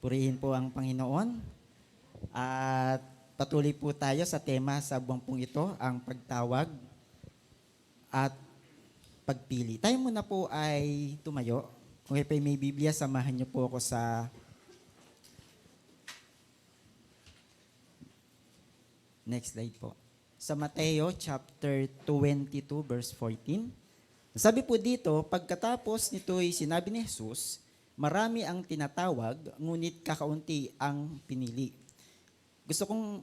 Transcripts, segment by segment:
Purihin po ang Panginoon at patuloy po tayo sa tema sa buwan pong ito, ang pagtawag at pagpili. Tayo muna po ay tumayo. Kung kayo may Biblia, samahan niyo po ako sa next slide po. Sa Mateo chapter 22 verse 14. Sabi po dito, pagkatapos nito'y sinabi ni Jesus, marami ang tinatawag, ngunit kakaunti ang pinili. Gusto kong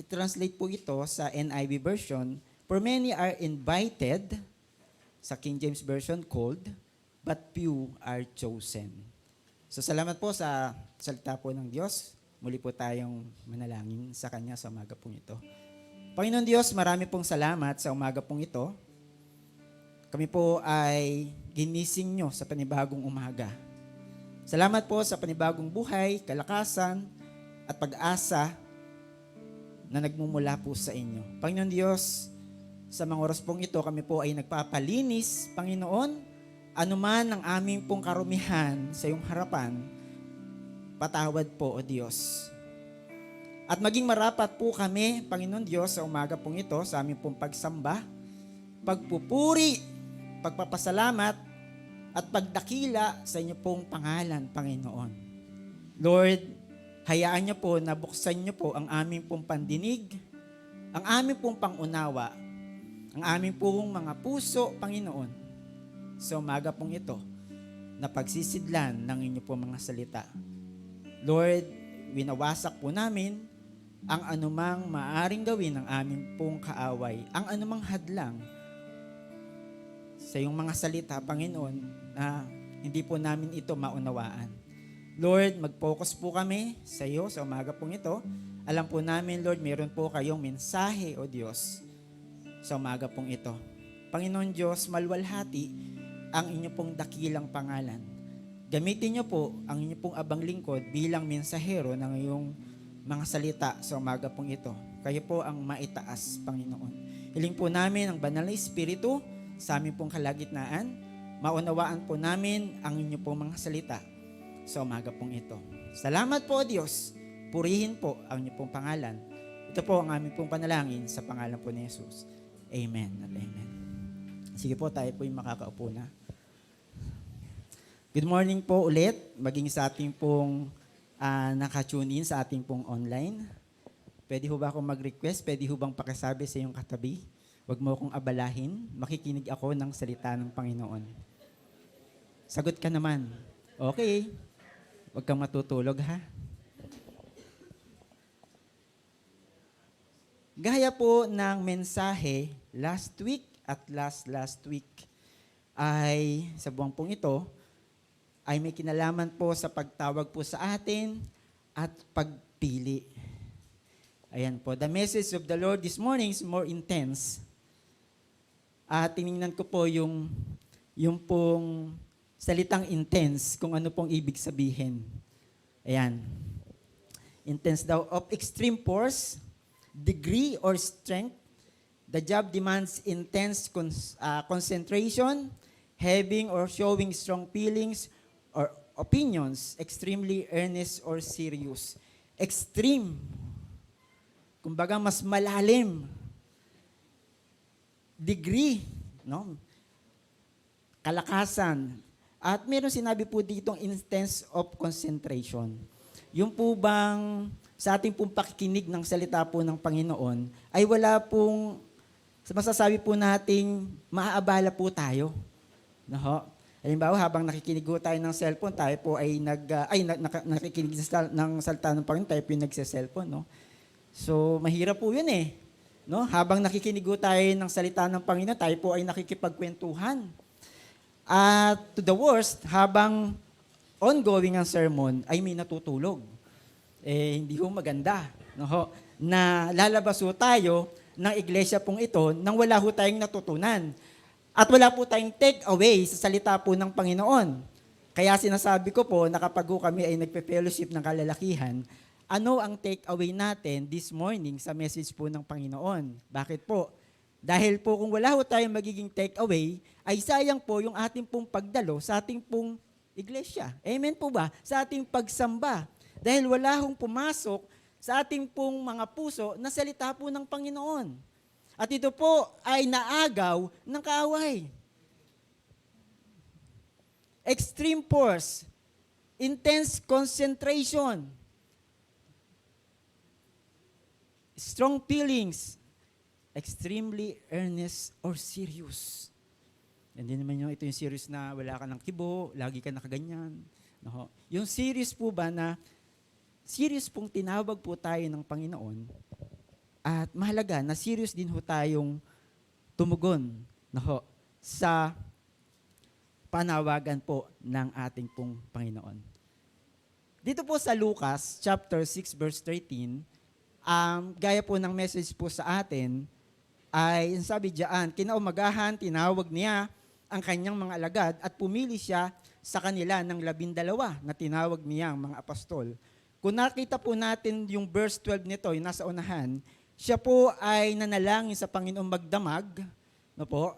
i-translate po ito sa NIV version. For many are invited, sa King James Version, called, but few are chosen. So salamat po sa salita po ng Diyos. Muli po tayong manalangin sa Kanya sa umaga pong ito. Panginoon Diyos, marami pong salamat sa umaga pong ito. Kami po ay ginising nyo sa panibagong umaga. Salamat po sa panibagong buhay, kalakasan, at pag-asa na nagmumula po sa inyo. Panginoon Diyos, sa mga oras pong ito, kami po ay nagpapalinis, Panginoon, anuman ang aming pong karumihan sa iyong harapan, patawad po, O Diyos. At maging marapat po kami, Panginoon Diyos, sa umaga pong ito, sa aming pong pagsamba, pagpupuri, pagpapasalamat, at pagdakila sa inyo pong pangalan, Panginoon. Lord, hayaan niyo po na buksan niyo po ang aming pong pandinig, ang aming pong pangunawa, ang aming pong mga puso, Panginoon, sa umaga pong ito, na pagsisidlan ng inyo pong mga salita. Lord, winawasak po namin ang anumang maaring gawin ng aming pong kaaway, ang anumang hadlang sa iyong mga salita, Panginoon, na hindi po namin ito maunawaan. Lord, mag-focus po kami sa iyo sa umaga pong ito. Alam po namin, Lord, meron po kayong mensahe, O Diyos, sa umaga pong ito. Panginoon Diyos, malwalhati ang inyo pong dakilang pangalan. Gamitin niyo po ang inyo pong abang lingkod bilang mensahero ng iyong mga salita sa umaga pong ito. Kayo po ang maitaas, Panginoon. Hiling po namin ang banal na Espiritu sa aming pong kalagitnaan. Maunawaan po namin ang inyo pong mga salita sa umaga pong ito. Salamat po, Diyos. Purihin po ang inyo pong pangalan. Ito po ang aming pong panalangin sa pangalan po ni Jesus. Amen at amen. Sige po, tayo po yung makakaupo na. Good morning po ulit, maging sa ating pong nakatune in sa ating pong online. Pwede ho ba akong mag-request? Pwede ho bang pakisabi sa iyong katabi? Huwag mo akong abalahin. Makikinig ako ng salita ng Panginoon. Sagot ka naman. Okay. Huwag kang matutulog, ha? Gaya po ng mensahe last week at last week ay sa buwang pong ito, ay may kinalaman po sa pagtawag po sa atin at pagpili. Ayan po. The message of the Lord this morning is more intense. Tinignan ko po yung pong salitang intense, kung ano pong ibig sabihin. Ayan. Intense daw, of extreme force, degree or strength. The job demands intense concentration, having or showing strong feelings or opinions, extremely earnest or serious. Extreme. Kumbaga, mas malalim. Degree, no? Kalakasan. At meron sinabi po ditong intense of concentration. Yung po bang sa ating pong pakikinig ng salita po ng Panginoon, ay wala pong, masasabi po nating maaabala po tayo. No? Halimbawa, habang nakikinig po tayo ng cellphone, tayo po ay nakikinig ng salita ng Panginoon, tayo po yung nagse-cellphone. No? So, mahirap po yun eh. No? Habang nakikinig po tayo ng salita ng Panginoon, tayo po ay nakikipagkwentuhan. At to the worst, habang ongoing ang sermon, ay may natutulog. Hindi ho maganda. No? Na lalabas ho tayo ng iglesia pong ito nang wala ho tayong natutunan. At wala po tayong take away sa salita po ng Panginoon. Kaya sinasabi ko po na kapag kami ay nagpe-fellowship ng kalalakihan, ano ang take away natin this morning sa message po ng Panginoon? Bakit po? Dahil po kung wala ho tayong magiging take away, ay sayang po yung ating pong pagdalo sa ating pong iglesia. Amen po ba? Sa ating pagsamba. Dahil wala hong pumasok sa ating pong mga puso na salita po ng Panginoon. At ito po ay naagaw ng kaaway. Extreme force, intense concentration, strong feelings, extremely earnest or serious. Hindi naman ito yung serious na wala ka ng kibo, lagi ka nakaganyan. No? Yung serious po ba na, serious pong tinawag po tayo ng Panginoon, at mahalaga na serious din ho tayong tumugon no, sa panawagan po ng ating pong Panginoon. Dito po sa Lucas chapter 6 verse 13, gaya po ng message po sa atin, ay sabi diyan, kinaumagahan tinawag niya ang kanyang mga alagad at pumili siya sa kanila ng 12 na tinawag niyang mga apostol. Kung nakita po natin yung verse 12 nito, yung nasa unahan, siya po ay nanalangin sa Panginoong magdamag, no po,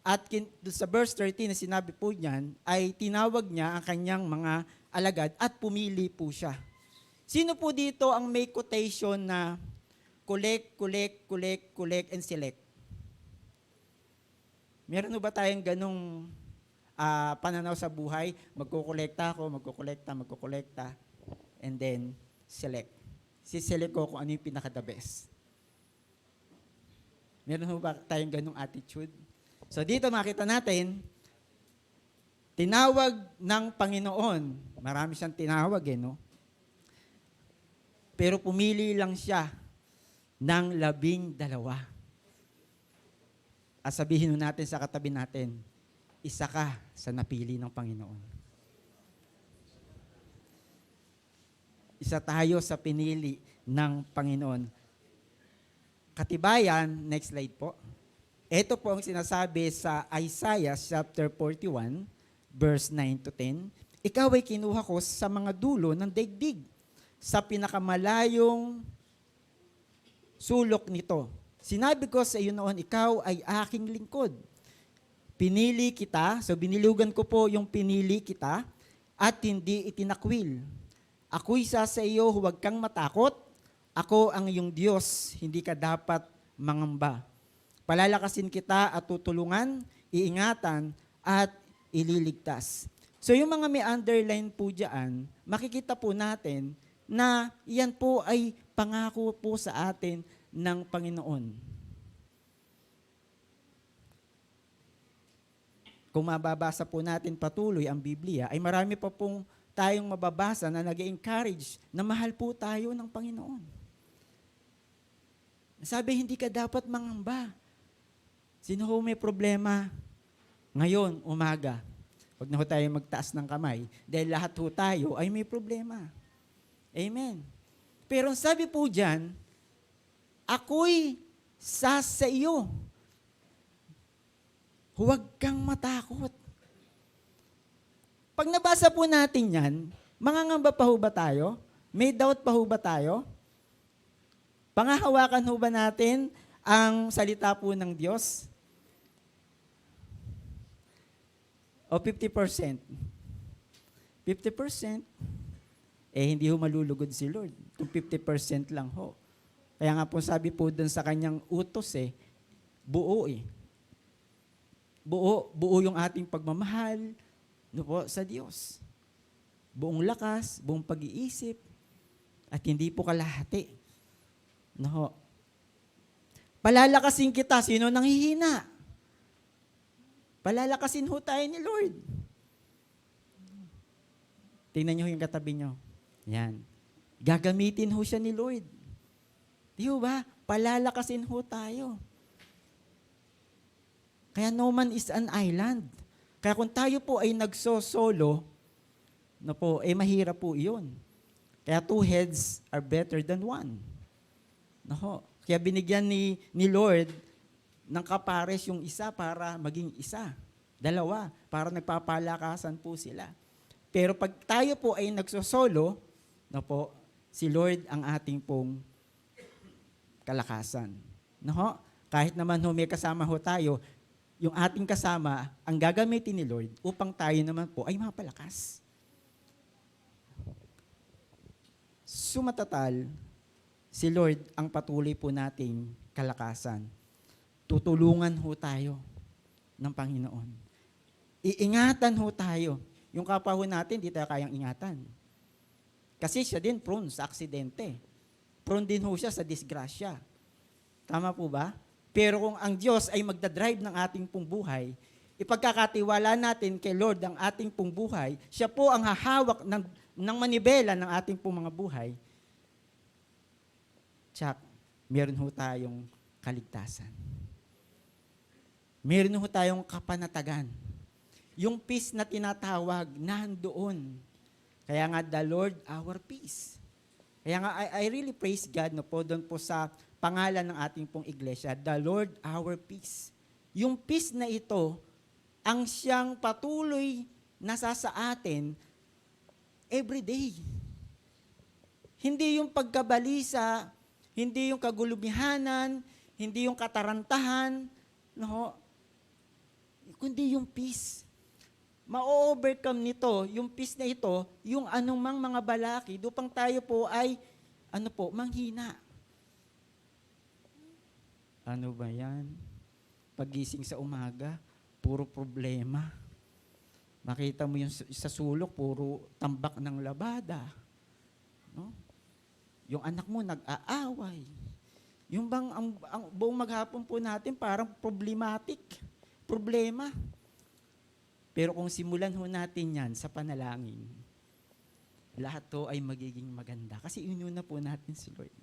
at sa verse 13 na sinabi po niyan, ay tinawag niya ang kanyang mga alagad at pumili po siya. Sino po dito ang may quotation na collect, collect, collect, collect, and select? Meron ba tayong ganong pananaw sa buhay? Magkukolekta ako, magkukolekta, and then select. Siselect ko kung ano yung pinaka-the best. Meron ba tayong ganong attitude? So dito makita natin, tinawag ng Panginoon. Marami siyang tinawag no? Pero pumili lang siya ng 12. At sabihin natin sa katabi natin, isa ka sa napili ng Panginoon. Isa tayo sa pinili ng Panginoon. Katibayan, next slide po. Ito po ang sinasabi sa Isaiah chapter 41, verse 9 to 10. Ikaw ay kinuha ko sa mga dulo ng daigdig, sa pinakamalayong sulok nito. Sinabi ko sa iyo noon, ikaw ay aking lingkod. Pinili kita, so binilugan ko po yung pinili kita, at hindi itinakwil. Ako'y sa iyo, huwag kang matakot. Ako ang iyong Diyos, hindi ka dapat mangamba. Palalakasin kita at tutulungan, iingatan, at ililigtas. So yung mga may underline po dyan, makikita po natin na yan po ay pangako po sa atin ng Panginoon. Kung mababasa po natin patuloy ang Biblia, ay marami pa pong tayong mababasa na nag-encourage na mahal po tayo ng Panginoon. Sabi, hindi ka dapat mangamba. Sino ho may problema? Ngayon, umaga, huwag na ho tayo magtaas ng kamay dahil lahat ho tayo ay may problema. Amen. Pero sabi po dyan, ako'y sa iyo. Huwag kang matakot. Pag nabasa po natin yan, mangangamba pa ho ba tayo? May doubt pa ho ba tayo? Pangahawakan ho ba natin ang salita po ng Diyos? O 50%? 50%? Hindi ho malulugod si Lord. Kung 50% lang ho. Kaya nga po sabi po dun sa kanyang utos buo Buo yung ating pagmamahal po, sa Diyos. Buong lakas, buong pag-iisip, at hindi po kalahati. No. Palalakasin kita, sino nanghihina? Palalakasin ho tayo ni Lord. Tingnan niyo yung katabi niyo. Yan. Gagamitin ho siya ni Lord. Di ba? Palalakasin ho tayo. Kaya no man is an island. Kaya kung tayo po ay nagso-solo, mahirap po iyon. Kaya 2 heads are better than 1. Kaya binigyan ni Lord ng kapares yung isa para maging isa. 2, para nagpapalakasan po sila. Pero pag tayo po ay nagso-solo, si Lord ang ating pong kalakasan. Kahit naman may kasama tayo, yung ating kasama, ang gagamitin ni Lord upang tayo naman po ay mapalakas. sumatatal, si Lord ang patuloy po nating kalakasan. Tutulungan ho tayo ng Panginoon. Iingatan ho tayo. Yung kapwa ho natin, di tayo kayang ingatan. Kasi siya din prone sa aksidente. Prone din ho siya sa disgrasya. Tama po ba? Pero kung ang Diyos ay magdadrive ng ating pong buhay, ipagkakatiwala natin kay Lord ang ating pong buhay, siya po ang hahawak ng manibela ng ating pong mga buhay, tsak, meron ho tayong kaligtasan. Meron ho tayong kapanatagan. Yung peace na tinatawag, nandoon. Kaya nga, the Lord our peace. Kaya nga, I really praise God po doon po sa pangalan ng ating pong iglesia, the Lord our peace. Yung peace na ito, ang siyang patuloy nasa sa atin every day. Hindi yung pagkabalisa, hindi yung kagulumihanan, hindi yung katarantahan, no? Kundi yung peace. Ma-overcome nito, yung peace na ito, yung anumang mga balakid, upang tayo po ay, manghina. Ano ba yan? Pagising sa umaga, puro problema. Makita mo yung sa sulok, puro tambak ng labada. No? Yung anak mo nag-aaway. Yung bang ang buong maghapon po natin parang problematic. Problema. Pero kung simulan ho natin yan sa panalangin, lahat to ay magiging maganda. Kasi inuna po natin si Lord.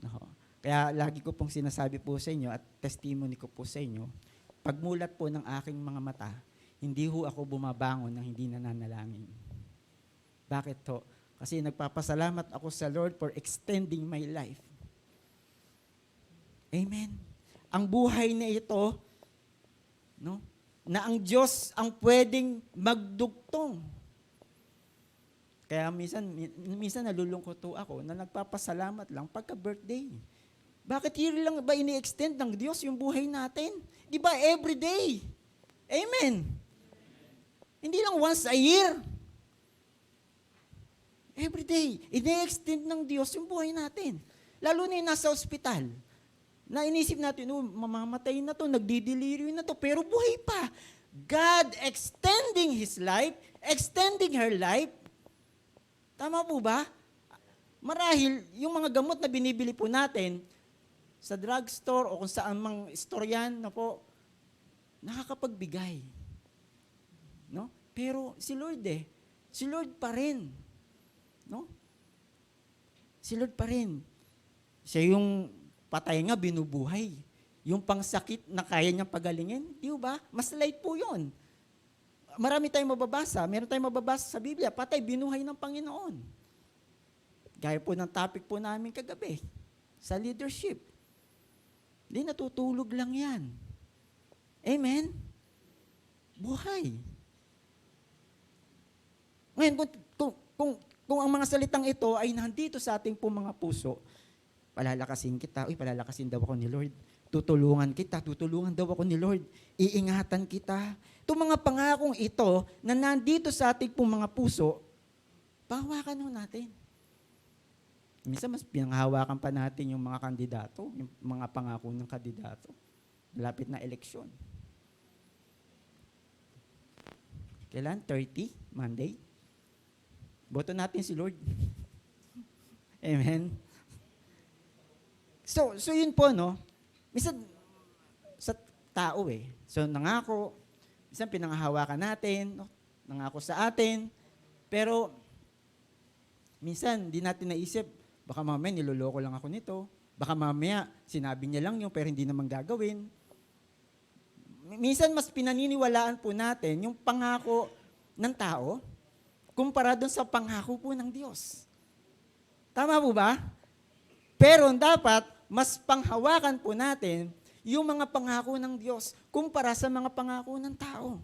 No? Kaya lagi ko pong sinasabi po sa inyo at testimony ko po sa inyo, pagmulat po ng aking mga mata, hindi ho ako bumabangon nang hindi nananalangin. Bakit to? Kasi nagpapasalamat ako sa Lord for extending my life. Amen. Ang buhay na ito, no, na ang Diyos ang pwedeng magdugtong. Kaya minsan nalulungkot ako na nagpapasalamat lang pagka-birthday. Bakit yearly lang ba ini-extend ng Diyos yung buhay natin? Di ba every day? Amen. Hindi lang once a year. Every day. Ini-extend ng Diyos yung buhay natin. Lalo na yung nasa ospital. Na inisip natin, mamamatay na to, nagdideliryo na to, pero buhay pa. God extending His life, extending her life. Tama po ba? Marahil, yung mga gamot na binibili po natin, sa drugstore o kung saan mang store yan, nakakapagbigay. No? Pero si Lord si Lord pa rin. No? Si Lord pa rin. Siya yung patay nga, binubuhay. Yung pangsakit na kaya niyang pagalingin, di ba? Mas light po yun. Marami tayong mababasa. Meron tayong mababasa sa Biblia, patay, binuhay ng Panginoon. Gaya po ng topic po namin kagabi, sa leadership. Hindi, natutulog lang yan. Amen? Buhay. Ngayon, kung ang mga salitang ito ay nandito sa ating po mga puso, palalakasin kita, palalakasin daw ako ni Lord. Tutulungan kita, tutulungan daw ako ni Lord. Iingatan kita. Itong mga pangakong ito na nandito sa ating po mga puso, pahawakan ho natin. Minsan mas pinanghahawakan pa natin yung mga kandidato, yung mga pangako ng kandidato. Lapit na eleksyon. Kailan? 30? Monday? Boto natin si Lord. Amen? So yun po, no? Minsan, sa tao So nangako, minsan pinanghahawakan natin, no? Nangako sa atin, pero minsan, di natin naisip, baka mamaya niloloko lang ako nito. Baka mamaya sinabi niya lang yun pero hindi naman gagawin. Minsan mas pinaniniwalaan po natin yung pangako ng tao kumpara doon sa pangako po ng Diyos. Tama po ba? Pero dapat mas panghawakan po natin yung mga pangako ng Diyos kumpara sa mga pangako ng tao.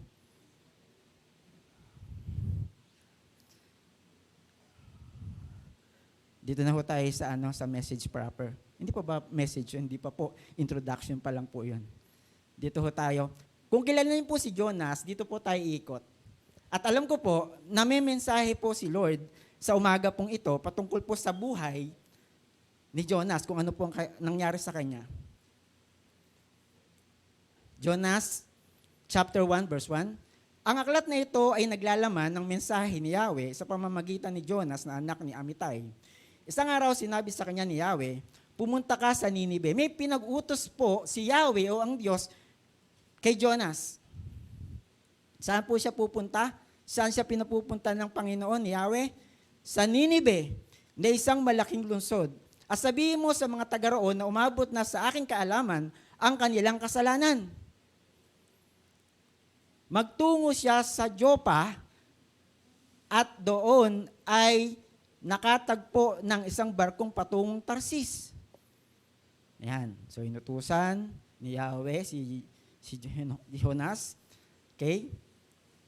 Dito na po tayo sa message proper. Hindi pa ba message? Hindi pa po. Introduction pa lang po yun. Dito po tayo. Kung kilalanin po si Jonas, dito po tayo ikot. At alam ko po, na may mensahe po si Lord sa umaga pong ito patungkol po sa buhay ni Jonas, kung ano po ang nangyari sa kanya. Jonas chapter 1 verse 1. Ang aklat na ito ay naglalaman ng mensahe ni Yahweh sa pamamagitan ni Jonas na anak ni Amittai. Isang araw sinabi sa kanya ni Yahweh, pumunta ka sa Ninive. May pinag-utos po si Yahweh o ang Diyos kay Jonas. Saan po siya pupunta? Saan siya pinapupunta ng Panginoon ni Yahweh? Sa Ninive, na isang malaking lungsod. At sabihin mo sa mga taga roon na umabot na sa aking kaalaman ang kanilang kasalanan. Magtungo siya sa Joppa at doon ay nakatagpo ng isang barkong patungong Tarsis. Ayan. So, inutusan ni Yahweh si Jonas. Okay?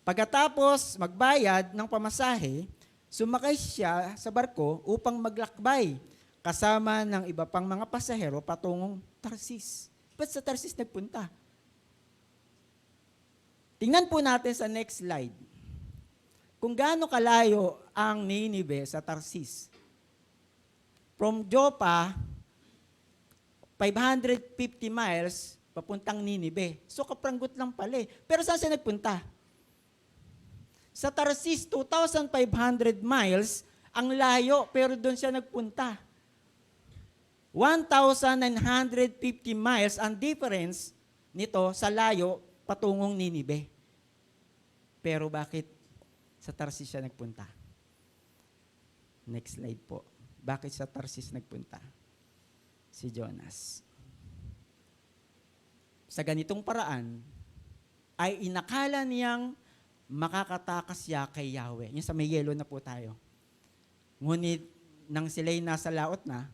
Pagkatapos magbayad ng pamasahe, sumakay siya sa barko upang maglakbay kasama ng iba pang mga pasahero patungong Tarsis. Ba't sa Tarsis nagpunta? Tingnan po natin sa next slide. Kung gaano kalayo ang Ninive sa Tarsis. From Joppa, 550 miles papuntang Ninive. So kapranggot lang pala eh. Pero saan siya nagpunta? Sa Tarsis, 2,500 miles ang layo, pero doon siya nagpunta. 1,950 miles ang difference nito sa layo patungong Ninive. Pero bakit sa Tarsis siya nagpunta? Next slide po. Bakit sa Tarsis nagpunta si Jonas? Sa ganitong paraan, ay inakala niyang makakatakas siya kay Yahweh. Yung sa may yelo na po tayo. Ngunit, nang sila'y nasa laot na,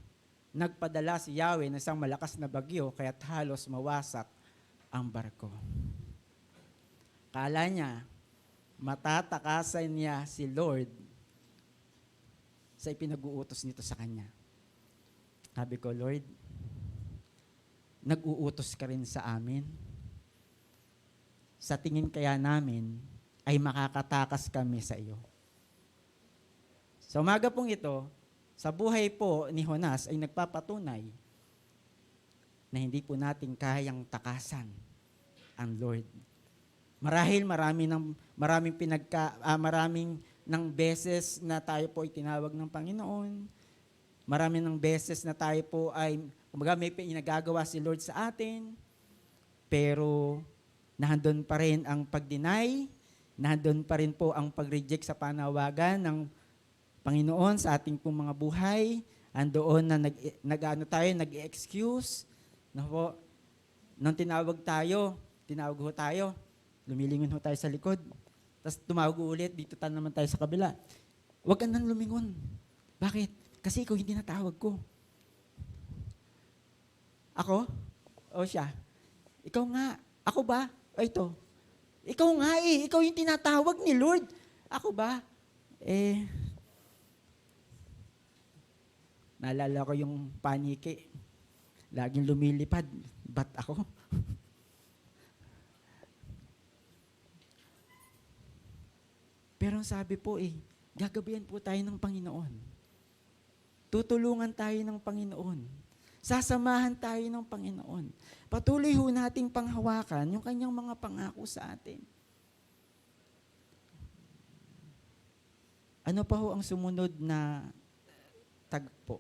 nagpadala si Yahweh ng isang malakas na bagyo, kaya't halos mawasak ang barko. Kala niya, matatakasan niya si Lord sa ipinag-uutos nito sa kanya. Sabi ko, Lord, nag-uutos ka rin sa amin. Sa tingin kaya namin, ay makakatakas kami sa iyo. Sa umaga pong ito, sa buhay po ni Jonas ay nagpapatunay na hindi po natin kayang takasan ang Lord. Marahil maraming ng beses na tayo po ay tinawag ng Panginoon. Marami ng beses na tayo po ay, kumbaga may pinagagawa si Lord sa atin, pero nandun pa rin ang pag-deny, nandun pa rin po ang pag-reject sa panawagan ng Panginoon sa ating pong mga buhay. Andoon na nag-excuse. Nung tinawag ho tayo, lumilingon ho tayo sa likod. Tapos tumawag ulit, dito naman tayo sa kabila. Huwag ka nang lumingon. Bakit? Kasi ikaw hindi natawag ko. Ako? O siya? Ikaw nga. Ako ba? O ito. Ikaw nga eh. Ikaw yung tinatawag ni Lord. Ako ba? Naalala ko yung paniki. Laging lumilipad. Ba't ako? Pero sabi po gagabayan po tayo ng Panginoon. Tutulungan tayo ng Panginoon. Sasamahan tayo ng Panginoon. Patuloy ho nating panghawakan yung kanyang mga pangako sa atin. Ano pa ho ang sumunod na tagpo?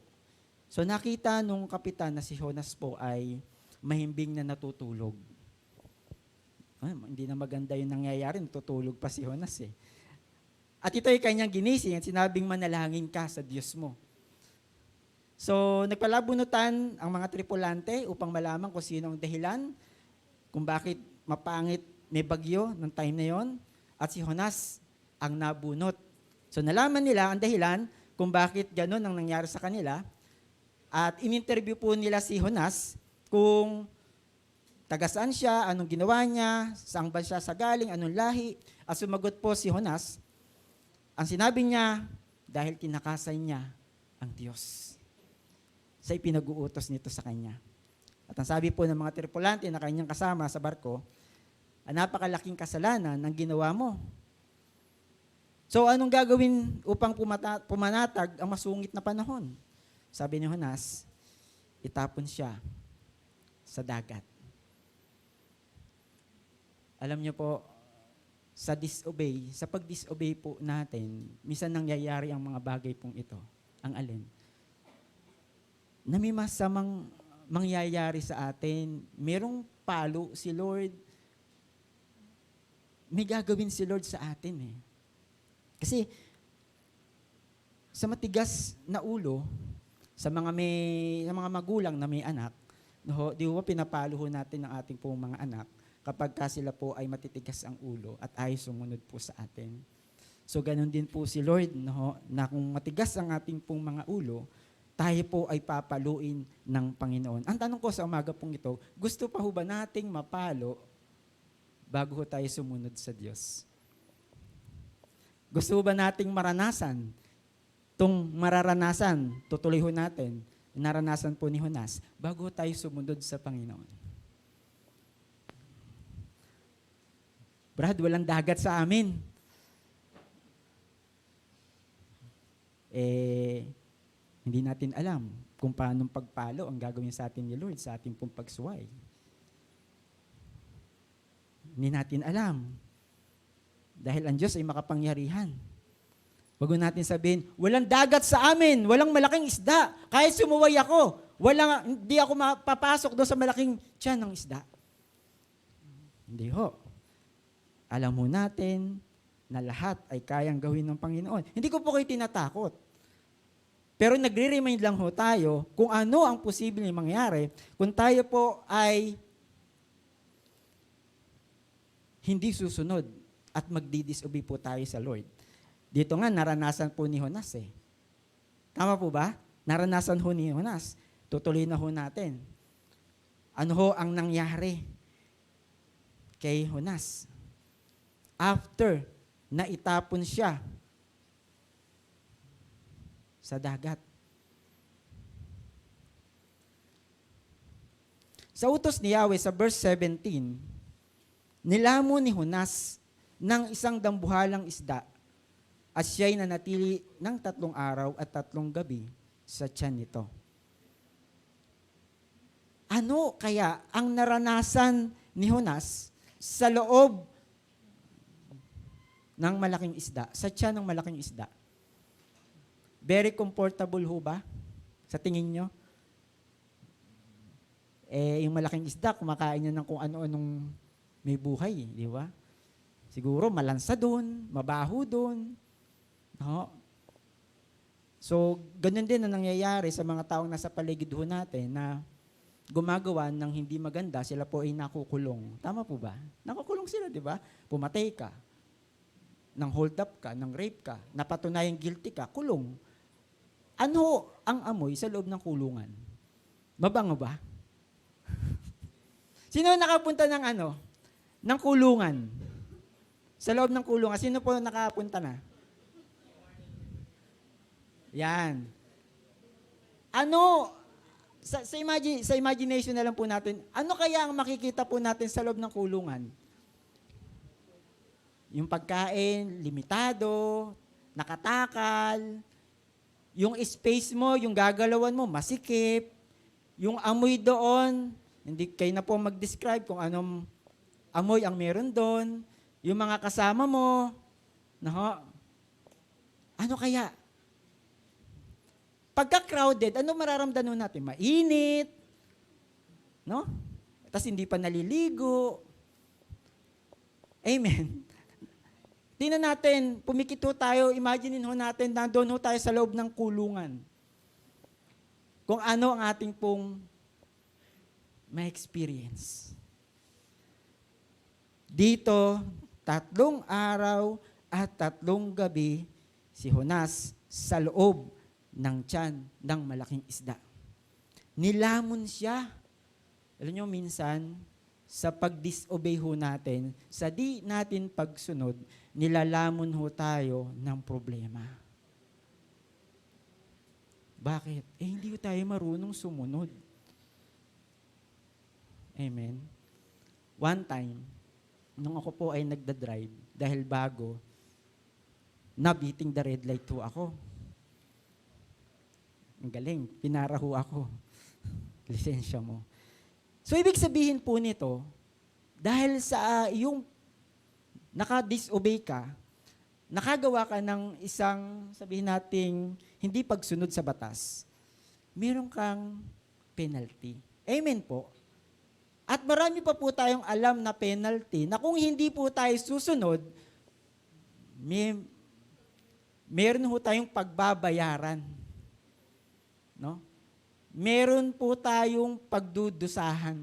So nakita nung kapitan na si Jonas po ay mahimbing na natutulog. Hindi na maganda yung nangyayari, natutulog pa si Jonas eh. At ito ay kanyang ginising at sinabing manalangin ka sa Diyos mo. So, nagpalabunutan ang mga tripulante upang malaman kung sino ang dahilan, kung bakit mapangit may bagyo ng time na yon, at si Jonas ang nabunot. So, nalaman nila ang dahilan kung bakit ganun ang nangyari sa kanila, at in-interview po nila si Jonas kung taga saan siya, anong ginawa niya, saan ba siya sa galing, anong lahi, at sumagot po si Jonas. Ang sinabi niya, dahil tinakasan niya ang Diyos sa ipinag-uutos nito sa kanya. At ang sabi po ng mga tripulante na kanyang kasama sa barko, ang napakalaking kasalanan ng ginawa mo. So anong gagawin upang pumanatag ang masungit na panahon? Sabi ni Jonas, itapon siya sa dagat. Alam niyo po, sa pag-disobey po natin, minsan nangyayari ang mga bagay pong ito. Ang alin? Na may masamang mangyayari sa atin. Merong palo si Lord. May gagawin si Lord sa atin eh. Kasi sa matigas na ulo, sa mga magulang na may anak, no, di ba pinapalo natin ang ating pong mga anak kapag sila po ay matitigas ang ulo at ay sumunod po sa atin. So ganun din po si Lord, no, na kung matigas ang ating pong mga ulo, tayo po ay papaluin ng Panginoon. Ang tanong ko sa umaga pong ito, gusto pa ho ba nating mapalo bago tayo sumunod sa Diyos? Gusto ba nating maranasan itong mararanasan, tutuloy ho natin, naranasan po ni Jonas, bago tayo sumunod sa Panginoon? Brad, walang dagat sa amin. Hindi natin alam kung paano pagpalo ang gagawin sa atin ni Lord sa ating pong pagsuway. Hindi natin alam. Dahil ang Diyos ay makapangyarihan. Wag natin sabihin, walang dagat sa amin, walang malaking isda. Kahit sumuway ako, hindi ako mapapasok doon sa malaking tiyan ng isda. Hindi ho. Alam mo natin na lahat ay kayang gawin ng Panginoon. Hindi ko po kayo tinatakot. Pero nagre-remind lang ho tayo kung ano ang posibleng mangyari kung tayo po ay hindi susunod at magdi-disobey po tayo sa Lord. Dito nga, naranasan po ni Jonas eh. Tama po ba? Naranasan ho ni Jonas. Tutuloy na ho natin. Ano ho ang nangyari kay Jonas? After na itapon siya sa dagat. Sa utos ni Yahweh sa verse 17, nilamon ni Jonas ng isang dambuhalang isda at siya'y nanatili ng 3 araw at 3 gabi sa tiyan nito. Ano kaya ang naranasan ni Jonas sa loob ng malaking isda, sa tiyan ng malaking isda? Very comfortable ho ba? Sa tingin nyo? Yung malaking isda, kumakain niya ng kung ano-anong may buhay, di ba? Siguro malansa doon, mabaho doon. No? So, ganun din ang nangyayari sa mga taong nasa paligid ho natin na gumagawa ng hindi maganda, sila po ay nakukulong. Tama po ba? Nakukulong sila, di ba? Pumatay ka, nang hold up ka, nang rape ka, napatunayang guilty ka, kulong. Ano ang amoy sa loob ng kulungan? Mabango ba? Sino nakapunta ng ng kulungan? Sa loob ng kulungan, sino po nakapunta na? Yan. Ano, sa imagination na lang po natin, ano kaya ang makikita po natin sa loob ng kulungan? Yung pagkain, limitado, nakatakal, yung space mo, yung gagalawan mo, masikip, yung amoy doon, hindi kayo na po mag-describe kung anong amoy ang meron doon, yung mga kasama mo, ano kaya? Pagka-crowded, ano mararamdaman natin? Mainit, no? Tapos hindi pa naliligo. Amen. Tingnan natin, pumikit ho tayo, imaginein ho natin, nandun ho tayo sa loob ng kulungan. Kung ano ang ating pong ma-experience. Dito, 3 araw at 3 gabi, si Jonas sa loob ng tiyan ng malaking isda. Nilamon siya. Alam nyo, minsan, sa pag-disobey ho natin, sa di natin pagsunod, nilalamon ho tayo ng problema. Bakit? Hindi tayo marunong sumunod. Amen. One time, nung ako po ay nagda-drive, dahil bago, nabiting the red light ho ako. Ang galing, pinara ho ako. Lisensya mo. So, ibig sabihin po nito, dahil sa yung naka-disobey ka, nakagawa ka ng isang, sabihin nating, hindi pagsunod sa batas, meron kang penalty. Amen po. At marami pa po tayong alam na penalty na kung hindi po tayo susunod, meron po tayong pagbabayaran. No? Meron po tayong pagdudusahan.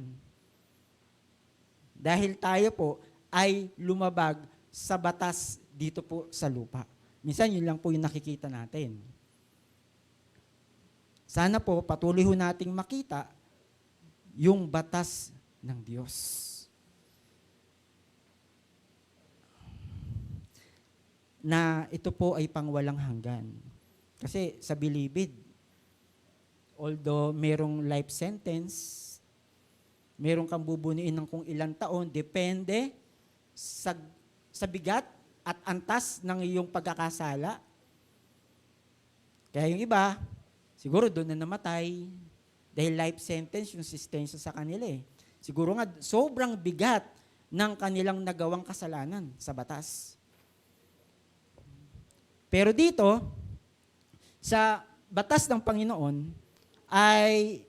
Dahil tayo po ay lumabag sa batas dito po sa lupa. Minsan yun lang po yung nakikita natin. Sana po patuloy ho nating makita yung batas ng Diyos. Na ito po ay pangwalang hanggan. Kasi sa bilibid, although merong life sentence, meron kang bubunuin ng kung ilang taon, depende sa bigat at antas ng iyong pagkakasala. Kaya yung iba, siguro doon na namatay dahil life sentence yung sentensya sa kanila eh. Siguro nga, sobrang bigat ng kanilang nagawang kasalanan sa batas. Pero dito, sa batas ng Panginoon, ay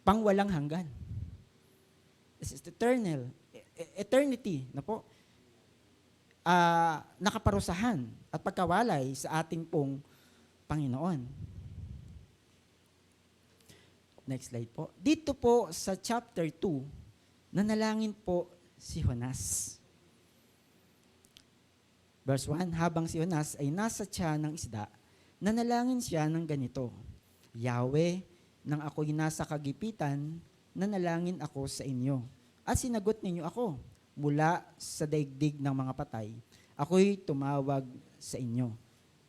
pangwalang hanggan. This is eternal. Eternity na po. Nakaparusahan at pagkawalay sa ating pong Panginoon. Next slide po. Dito po sa chapter 2, nanalangin po si Jonas. Verse 1, habang si Jonas ay nasa tiyan ng isda, nanalangin siya ng ganito, Yahweh, nang ako'y nasa kagipitan, nanalangin ako sa inyo. At sinagot ninyo ako mula sa daigdig ng mga patay. Ako'y tumawag sa inyo.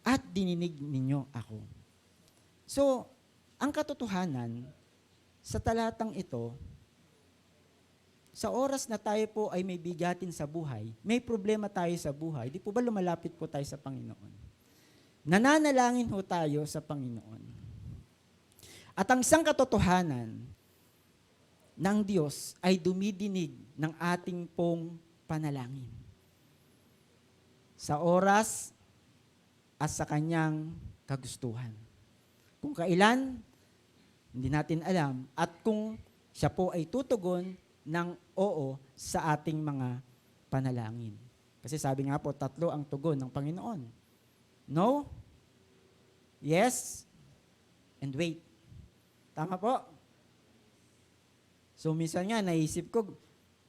At dininig ninyo ako. So, ang katotohanan, sa talatang ito, sa oras na tayo po ay may bigatin sa buhay, may problema tayo sa buhay, di po ba lumalapit po tayo sa Panginoon? Nananalangin ho tayo sa Panginoon. At ang isang katotohanan ng Diyos ay dumidinig ng ating pong panalangin. Sa oras at sa kanyang kagustuhan. Kung kailan, hindi natin alam. At kung siya po ay tutugon ng oo sa ating mga panalangin. Kasi sabi nga po, 3 ang tugon ng Panginoon. No, yes, and wait. Tama po? So minsan nga, naisip ko,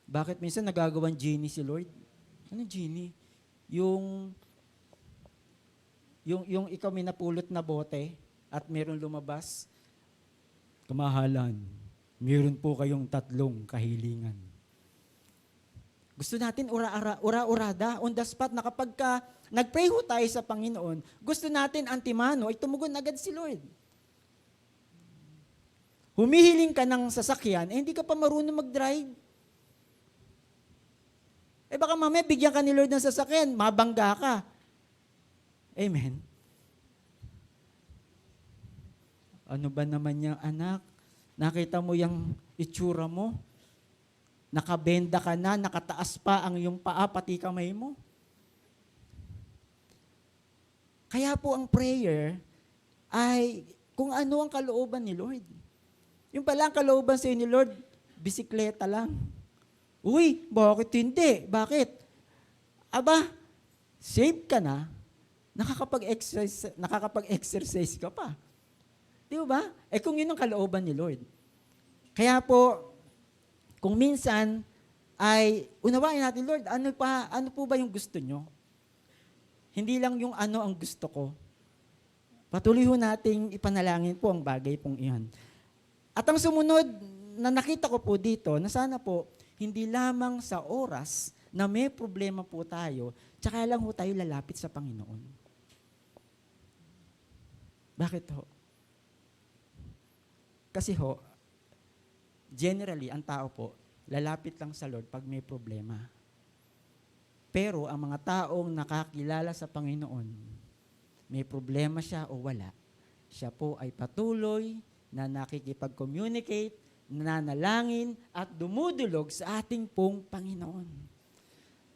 bakit minsan nagagawang genie si Lord? Ano genie? Yung ikaw may napulot na bote at meron lumabas, kamahalan, meron po kayong 3 kahilingan. Gusto natin ura-urada, on the spot, na kapag nag-pray ho tayo sa Panginoon, gusto natin antimano, ay tumugon agad si Lord. Humihiling ka ng sasakyan, hindi ka pa marunong mag-drive. Baka mamaya bigyan ka ni Lord ng sasakyan, mabangga ka. Amen. Ano ba naman yung anak? Nakita mo yung itsura mo? Nakabenda ka na, nakataas pa ang iyong paa, pati kamay mo. Kaya po ang prayer ay kung ano ang kalooban ni Lord. Yung pala ang kalooban sa ni Lord, bisikleta lang. Uy, bakit hindi? Bakit? Aba, save ka na, nakakapag-exercise ka pa. Di ba? Kung yun ang kalooban ni Lord. Kaya po, kung minsan ay unawain natin, Lord, ano po ba yung gusto nyo? Hindi lang yung ano ang gusto ko. Patuloy ho nating ipanalangin po ang bagay pong iyon. At ang sumunod na nakita ko po dito, na sana po, hindi lamang sa oras na may problema po tayo, tsaka lang ho tayo lalapit sa Panginoon. Bakit ho? Kasi ho, generally, ang tao po, lalapit lang sa Lord pag may problema. Pero ang mga taong nakakilala sa Panginoon, may problema siya o wala, siya po ay patuloy na nakikipag-communicate, nanalangin at dumudulog sa ating pong Panginoon.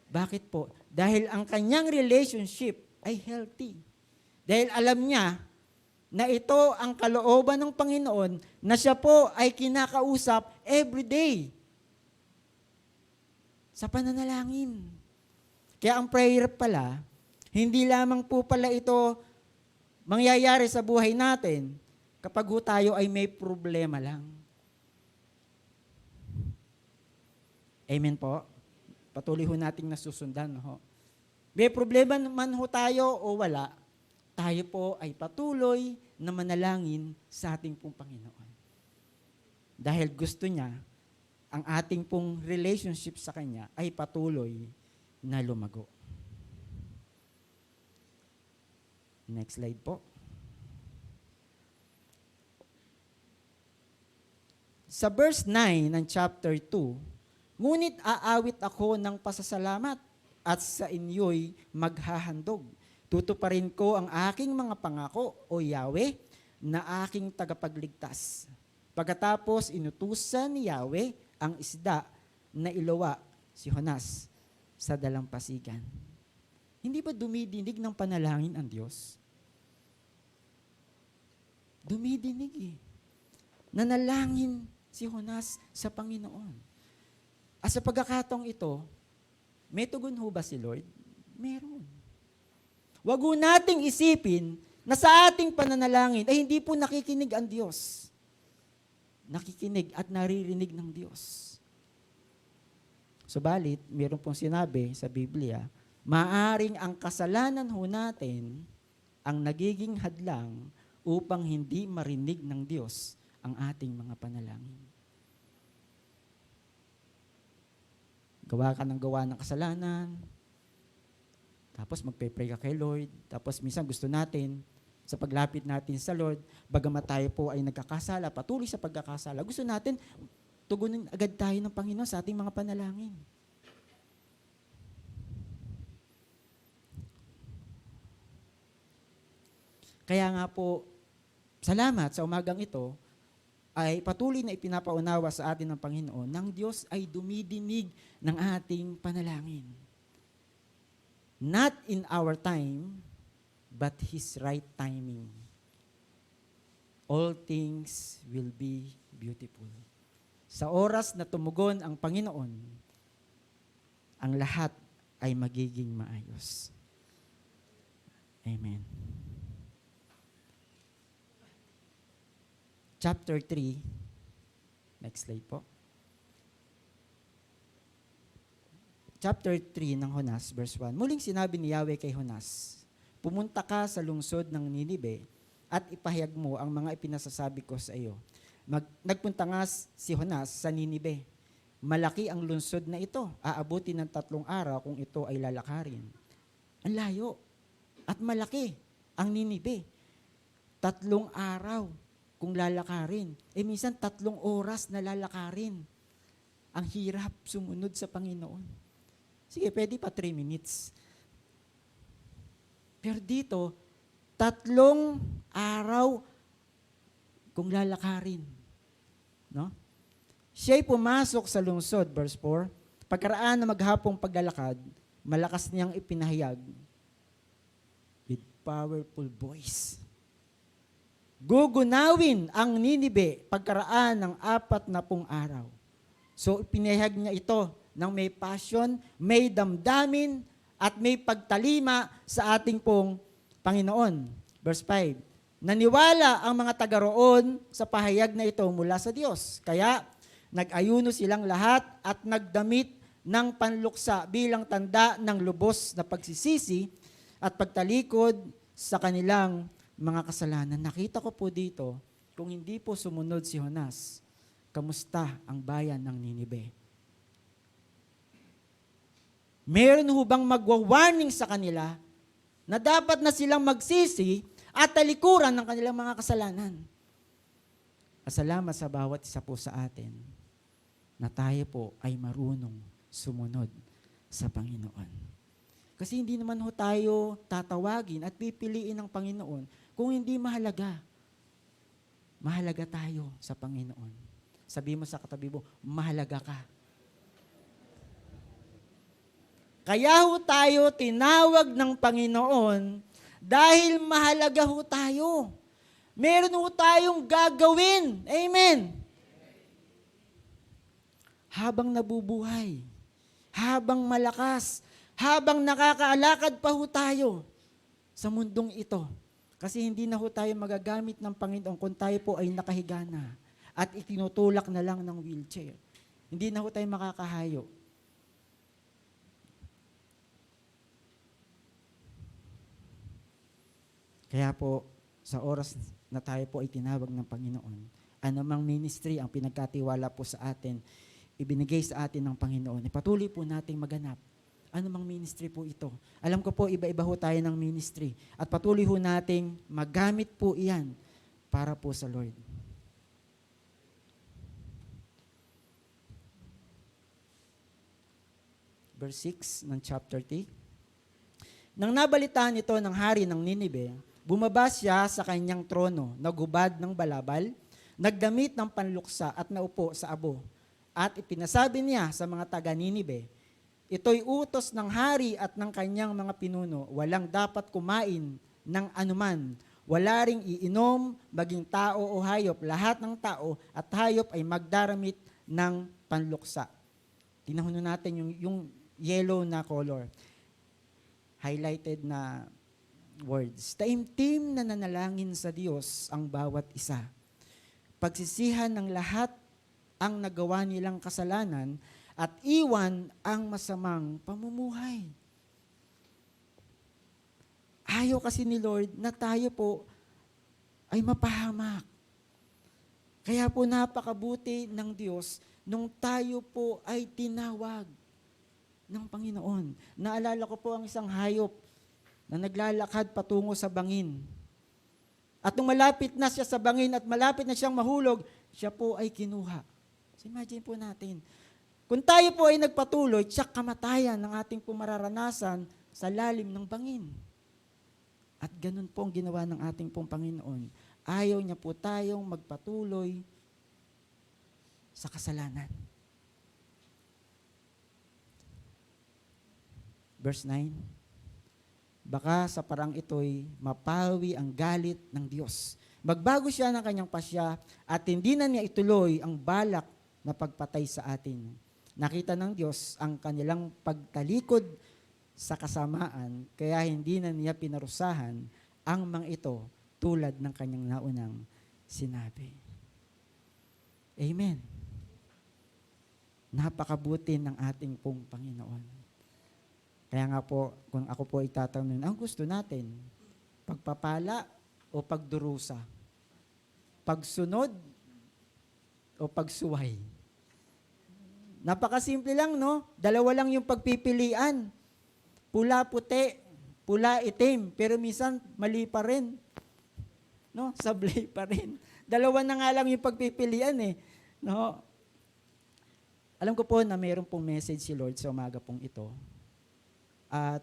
Bakit po? Dahil ang kanyang relationship ay healthy. Dahil alam niya na ito ang kalooban ng Panginoon na siya po ay kinakausap every day sa pananalangin. Kaya ang prayer pala, hindi lamang po pala ito mangyayari sa buhay natin kapag tayo ay may problema lang. Amen po? Patuloy ho nating nasusundan. Ho. May problema man ho tayo o wala, tayo po ay patuloy na manalangin sa ating pong Panginoon. Dahil gusto niya, ang ating pong relationship sa Kanya ay patuloy na lumago. Next slide po. Sa verse 9 ng chapter 2, ngunit aawit ako ng pasasalamat at sa inyo'y maghahandog. Tutuparin ko ang aking mga pangako, o Yahweh, na aking tagapagligtas. Pagkatapos inutusan ni Yahweh ang isda na iluwa si Jonas sa dalampasigan. Hindi ba dumidinig ng panalangin ang Diyos? Dumidinig eh. Nanalangin si Jonas sa Panginoon. At sa pagkakataong ito, may tugon ho ba si Lord? Meron. Wag ho nating isipin na sa ating pananalangin ay hindi po nakikinig ang Diyos. Nakikinig at naririnig ng Diyos. Subalit, meron pong sinabi sa Biblia, maaring ang kasalanan ho natin ang nagiging hadlang upang hindi marinig ng Diyos ang ating mga panalangin. Gawa ka ng kasalanan, tapos magpe-pray ka kay Lord, tapos minsan gusto natin, sa paglapit natin sa Lord, bagamat tayo po ay nagkakasala, patuloy sa pagkakasala, gusto natin, tugunin agad tayo ng Panginoon sa ating mga panalangin. Kaya nga po, salamat sa umagang ito, ay patuloy na ipinapaunawa sa atin ng Panginoon, ng Diyos ay dumidinig ng ating panalangin. Not in our time, but His right timing. All things will be beautiful. Sa oras na tumugon ang Panginoon, ang lahat ay magiging maayos. Amen. Chapter 3, next slide po. Chapter 3 ng Jonas, verse 1. Muling sinabi ni Yahweh kay Jonas, pumunta ka sa lungsod ng Ninibe at ipahayag mo ang mga ipinasasabi ko sa iyo. Nagpunta nga si Jonas sa Ninibe. Malaki ang lungsod na ito. Aabuti ng 3 araw kung ito ay lalakarin. Ang layo at malaki ang Ninibe. 3 araw kung lalakarin. Minsan 3 oras na lalakarin. Ang hirap sumunod sa Panginoon. Sige, pwede pa 3 minutes. Pero dito, 3 araw kung lalakarin. No? Siya'y pumasok sa lungsod, verse 4. Pagkaraan na maghapong paglalakad, malakas niyang ipinahayag with powerful voice. Gugunawin ang Ninibe pagkaraan ng 40 araw. So, pinahayag niya ito ng may passion, may damdamin, at may pagtalima sa ating pong Panginoon. Verse 5, naniwala ang mga taga roon sa pahayag na ito mula sa Diyos. Kaya, nag-ayuno silang lahat at nagdamit ng panluksa bilang tanda ng lubos na pagsisisi at pagtalikod sa kanilang mga kasalanan. Nakita ko po dito, kung hindi po sumunod si Jonas, kamusta ang bayan ng Ninibe? Meron ho bang magwa-warning sa kanila na dapat na silang magsisi at talikuran ng kanilang mga kasalanan? Salamat sa bawat isa po sa atin na tayo po ay marunong sumunod sa Panginoon. Kasi hindi naman ho tayo tatawagin at pipiliin ng Panginoon kung hindi mahalaga. Mahalaga tayo sa Panginoon. Sabi mo sa katabi mo, mahalaga ka. Kaya ho tayo tinawag ng Panginoon dahil mahalaga ho tayo. Meron ho tayong gagawin. Amen. Habang nabubuhay, habang malakas, habang nakakaalakad pa ho tayo sa mundong ito. Kasi hindi na ho tayo magagamit ng Panginoon kung tayo po ay nakahiga na at itinutulak na lang ng wheelchair. Hindi na ho tayo makakahayo. Kaya po, sa oras na tayo po ay tinawag ng Panginoon, anumang ministry ang pinagkatiwala po sa atin, ibinigay sa atin ng Panginoon, ipatuloy po nating maganap. Anumang ministry po ito. Alam ko po, iba-iba ho tayo ng ministry. At patuloy ho nating magamit po iyan para po sa Lord. Verse 6 ng chapter 3. Nang nabalitaan ito ng hari ng Ninive, bumaba siya sa kanyang trono, naghubad ng balabal, nagdamit ng panluksa at naupo sa abo. At ipinasabi niya sa mga taga-Ninive, ito'y utos ng hari at ng kanyang mga pinuno, walang dapat kumain ng anuman, wala ring iinom, maging tao o hayop, lahat ng tao at hayop ay magdaramit ng panluksa. Tinahon natin yung yellow na color, highlighted na words. Taimtim na nanalangin sa Diyos ang bawat isa. Pagsisihan ng lahat ang nagawa nilang kasalanan at iwan ang masamang pamumuhay. Ayaw kasi ni Lord na tayo po ay mapahamak. Kaya po napakabuti ng Diyos nung tayo po ay tinawag ng Panginoon. Naalala ko po ang isang hayop na naglalakad patungo sa bangin. At nung malapit na siya sa bangin at malapit na siyang mahulog, siya po ay kinuha. So imagine po natin, kung tayo po ay nagpatuloy, tiyak kamatayan ng ating pumararanasan sa lalim ng bangin. At ganun po ang ginawa ng ating pong Panginoon. Ayaw niya po tayong magpatuloy sa kasalanan. Verse 9, baka sa parang ito'y mapawi ang galit ng Diyos. Magbago siya ng kanyang pasya at hindi na niya ituloy ang balak na pagpatay sa atin. Nakita ng Diyos ang kanilang pagtalikod sa kasamaan, kaya hindi na niya pinarusahan ang mga ito tulad ng kanyang naunang sinabi. Amen. Napakabuti ng ating pong Panginoon. Kaya nga po, kung ako po itatanong, ang gusto natin, pagpapala o pagdurusa? Pagsunod o pagsuway? Napakasimple lang, no? Dalawa lang yung pagpipilian. Pula, puti, pula, itim. Pero minsan, mali pa rin. No? Sablay pa rin. Dalawa na nga lang yung pagpipilian eh. No? Alam ko po na mayroon pong message si Lord sa umaga pong ito. At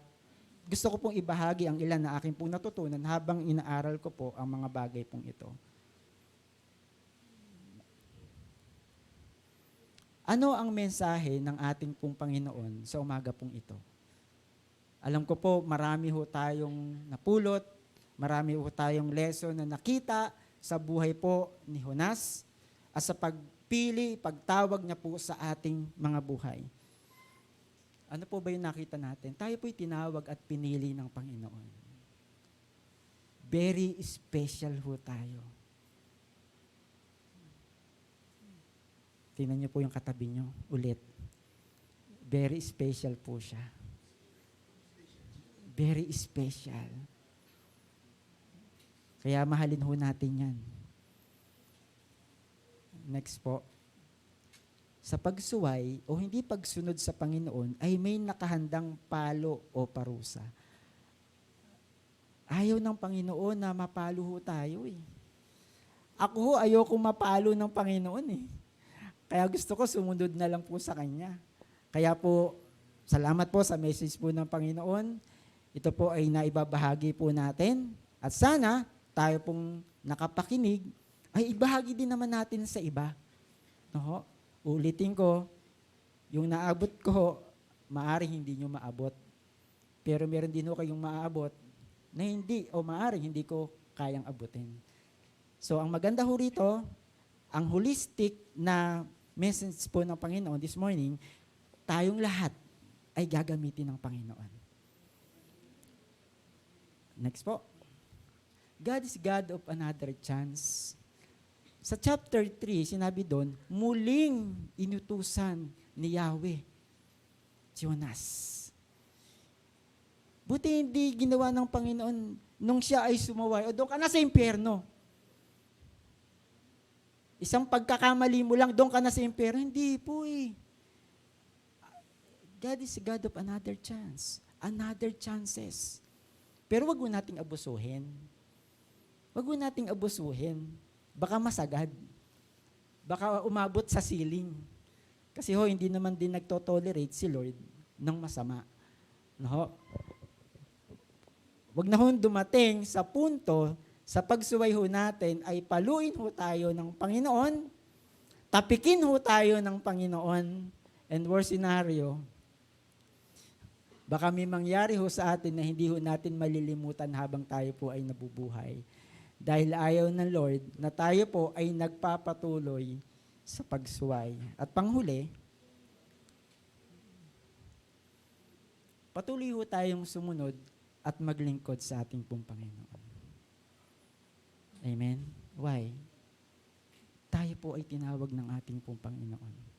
gusto ko pong ibahagi ang ilan na aking pong natutunan habang inaaral ko po ang mga bagay pong ito. Ano ang mensahe ng ating pong Panginoon sa umaga pong ito? Alam ko po, marami ho tayong napulot, marami ho tayong lesson na nakita sa buhay po ni Jonas at sa pagpili, pagtawag niya po sa ating mga buhay. Ano po ba yung nakita natin? Tayo po'y tinawag at pinili ng Panginoon. Very special ho tayo. Tingnan niyo po yung katabi niyo ulit. Very special po siya. Very special. Kaya mahalin ho natin yan. Next po. Sa pagsuway o hindi pagsunod sa Panginoon ay may nakahandang palo o parusa. Ayaw ng Panginoon na mapalo ho tayo eh. Ako ho, ayoko mapalo ng Panginoon eh. Kaya gusto ko sumunod na lang po sa Kanya. Kaya po, Salamat po sa message po ng Panginoon. Ito po ay naibabahagi po natin. At sana tayo pong nakapakinig ay ibahagi din naman natin sa iba. No? Ulitin ko, yung naabot ko, maaring hindi nyo maabot. Pero meron din ho kayong maaabot na hindi o maaring hindi ko kayang abutin. So ang maganda ho rito, ang holistic na message po ng Panginoon this morning, tayong lahat ay gagamitin ng Panginoon. Next po. God is God of another chance. Sa chapter 3, sinabi doon, muling inutusan ni Yahweh Jonas. Buti hindi ginawa ng Panginoon nung siya ay sumaway, o doon ka na sa impyerno. Isang pagkakamali mo lang, doon ka na sa impyerno. Hindi po eh. God is a God of another chance. Another chances. Pero wag mo nating abusuhin. Wag mo nating abusuhin. Baka masagad. Baka umabot sa ceiling. Kasi hindi naman din nagtotolerate si Lord ng masama. No? Wag na dumating sa punto, sa pagsuway natin, ay paluin tayo ng Panginoon, tapikin tayo ng Panginoon, and worst scenario, baka may mangyari sa atin na hindi natin malilimutan habang tayo po ay nabubuhay. Dahil ayaw ng Lord na tayo po ay nagpapatuloy sa pagsuway. At panghuli, patuloy tayong sumunod at maglingkod sa ating pong Panginoon. Amen? Why? Tayo po ay tinawag ng ating pong Panginoon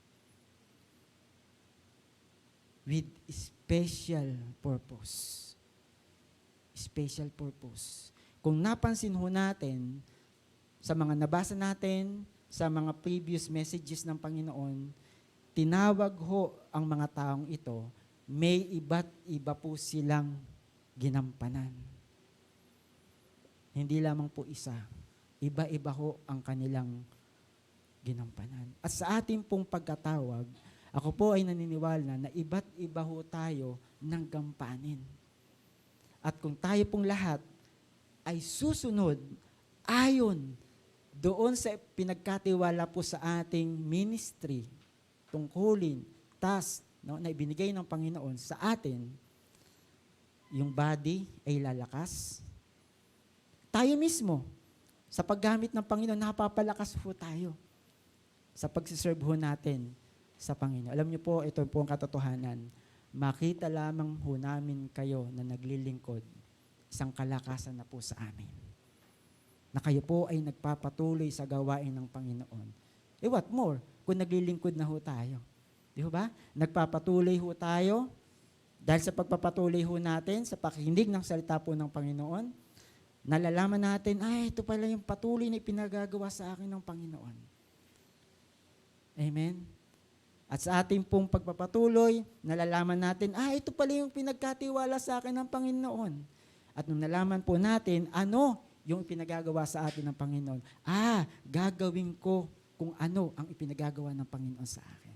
with special purpose. Special purpose. Kung napansin natin sa mga nabasa natin, sa mga previous messages ng Panginoon, tinawag ang mga taong ito, may iba't iba po silang ginampanan. Hindi lamang po isa. Iba-iba ang kanilang ginampanan. At sa ating pong pagkatawag, ako po ay naniniwala na iba't iba tayo ng gampanin. At kung tayo pong lahat ay susunod ayon doon sa pinagkatiwala po sa ating ministry, tungkulin, task, na ibinigay ng Panginoon sa atin, yung body ay lalakas. Tayo mismo, sa paggamit ng Panginoon, napapalakas po tayo sa pagsiserve natin sa Panginoon. Alam niyo po, ito po ang katotohanan. Makita lamang namin kayo na naglilingkod, isang kalakasan na po sa amin. Na kayo po ay nagpapatuloy sa gawain ng Panginoon. What more kung naglilingkod na tayo? Di ba? Nagpapatuloy tayo dahil sa pagpapatuloy natin sa pakikinig ng salita po ng Panginoon, nalalaman natin, ito pala yung patuloy na ipinagagawa sa akin ng Panginoon. Amen? At sa ating pong pagpapatuloy, nalalaman natin, ito pala yung pinagkatiwala sa akin ng Panginoon. At nung nalaman po natin, ano yung ipinagagawa sa atin ng Panginoon, gagawin ko kung ano ang ipinagagawa ng Panginoon sa akin.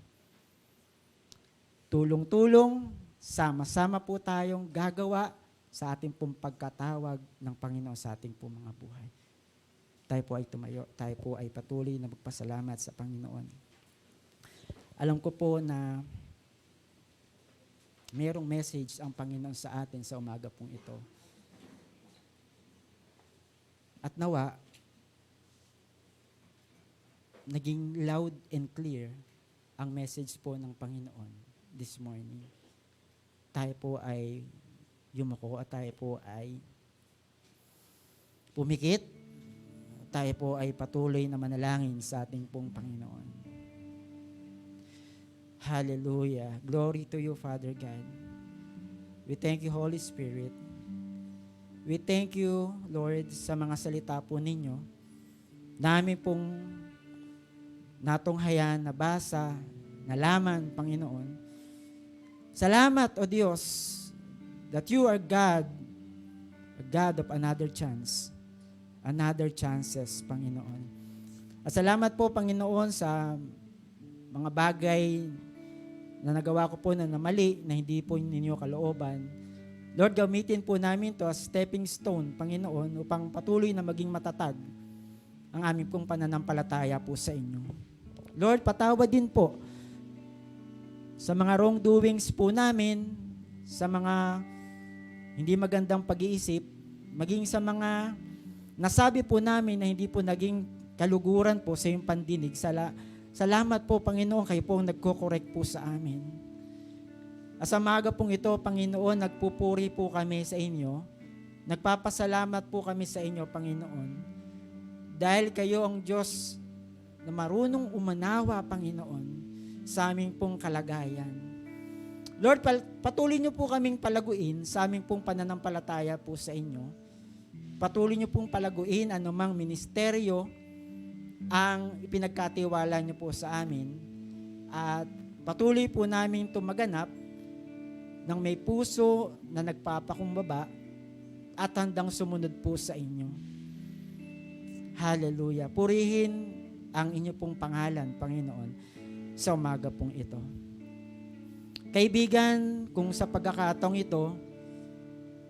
Tulong-tulong, sama-sama po tayong gagawa sa ating pong pagkatawag ng Panginoon sa ating pong mga buhay. Tayo po ay tumayo, tayo po ay patuloy na magpasalamat sa Panginoon. Alam ko po na mayroong message ang Panginoon sa atin sa umaga pong ito. At nawa, naging loud and clear ang message po ng Panginoon this morning. Tayo po ay yumuko at tayo po ay pumikit. Tayo po ay patuloy na manalangin sa ating pong Panginoon. Hallelujah. Glory to you, Father God. We thank you, Holy Spirit. We thank you, Lord, sa mga salita po ninyo. Namin pong natunghayan, nabasa, nalaman, Panginoon. Salamat, O Diyos, that you are God, a God of another chance. Another chances, Panginoon. At salamat po, Panginoon, sa mga bagay na nagawa ko po na mali, na hindi po ninyo kalooban. Lord, gamitin po namin to as stepping stone, Panginoon, upang patuloy na maging matatag ang aming pong pananampalataya po sa inyo. Lord, patawad din po sa mga wrongdoings po namin, sa mga hindi magandang pag-iisip, maging sa mga nasabi po namin na hindi po naging kaluguran po sa iyong pandinig. Salamat po, Panginoon, kayo po ang nagko-correct po sa amin. Sa umaga pong ito, Panginoon, nagpupuri po kami sa inyo. Nagpapasalamat po kami sa inyo, Panginoon. Dahil kayo ang Diyos na marunong umanawa, Panginoon, sa aming pong kalagayan. Lord, patuloy niyo po kaming palaguin sa aming pong pananampalataya po sa inyo. Patuloy niyo pong palaguin anumang ministeryo ang ipinagkatiwala niyo po sa amin. At patuloy po namin tumaganap ng may puso na nagpapakumbaba at handang sumunod po sa inyo. Hallelujah. Purihin ang inyo pong pangalan, Panginoon, sa umaga pong ito. Kaibigan, kung sa pagkakataong ito,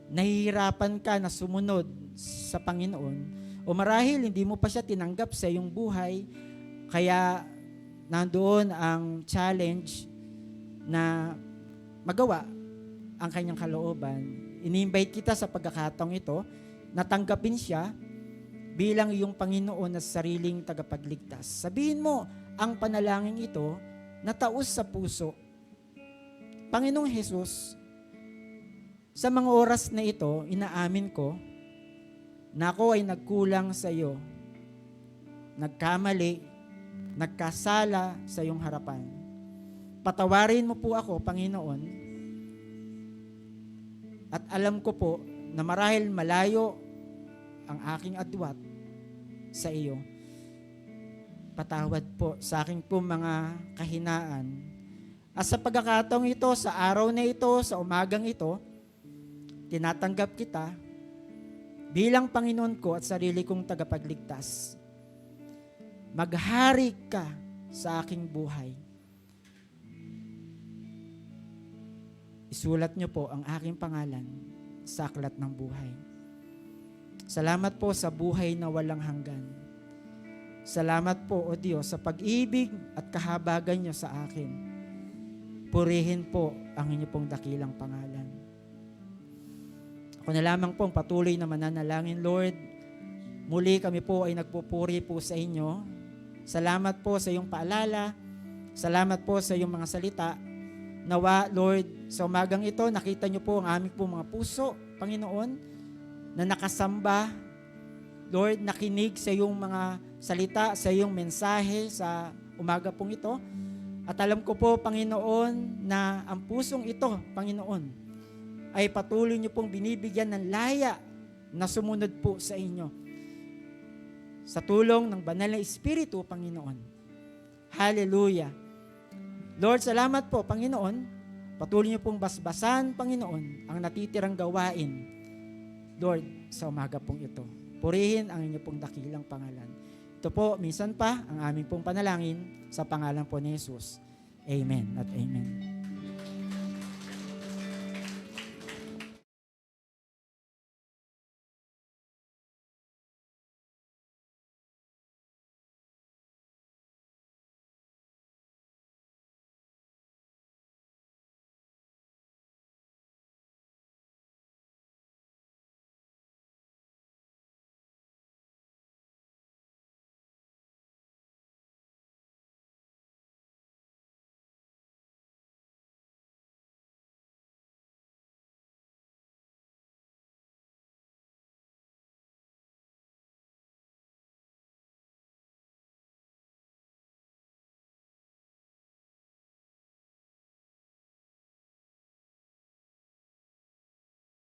nahihirapan ka na sumunod sa Panginoon, o marahil hindi mo pa siya tinanggap sa iyong buhay, kaya nandoon ang challenge na magawa ang kanyang kalooban. Ini-invite kita sa pagkakataong ito na tanggapin siya bilang iyong Panginoon na sariling tagapagligtas. Sabihin mo ang panalangin ito na taos sa puso. Panginoong Jesus, sa mga oras na ito, inaamin ko na ako ay nagkulang sa iyo, nagkamali, nagkasala sa iyong harapan. Patawarin mo po ako, Panginoon, at alam ko po na marahil malayo ang aking adwat sa iyo. Patawad po sa aking po mga kahinaan. At sa pagkakataong ito, sa araw na ito, sa umagang ito, tinatanggap kita bilang Panginoon ko at sarili kong tagapagligtas. Maghari ka sa aking buhay. Isulat niyo po ang aking pangalan sa aklat ng buhay. Salamat po sa buhay na walang hanggan. Salamat po, O Diyos, sa pag-ibig at kahabagan niyo sa akin. Purihin po ang inyo pong dakilang pangalan. Ako na lamang pong patuloy na mananalangin, Lord. Muli kami po ay nagpupuri po sa inyo. Salamat po sa iyong paalala. Salamat po sa iyong mga salita. Nawa, Lord, sa umagang ito, nakita niyo po ang aming po mga puso, Panginoon, na nakasamba. Lord, nakinig sa iyong mga salita, sa iyong mensahe sa umaga pong ito. At alam ko po, Panginoon, na ang pusong ito, Panginoon, ay patuloy niyo pong binibigyan ng laya na sumunod po sa inyo. Sa tulong ng Banal na Espiritu, Panginoon. Hallelujah. Lord, salamat po, Panginoon. Patuloy niyo pong basbasan, Panginoon, ang natitirang gawain, Lord, sa umaga pong ito. Purihin ang inyo pong dakilang pangalan. Ito po, minsan pa, ang aming pong panalangin sa pangalan po ni Jesus. Amen at amen.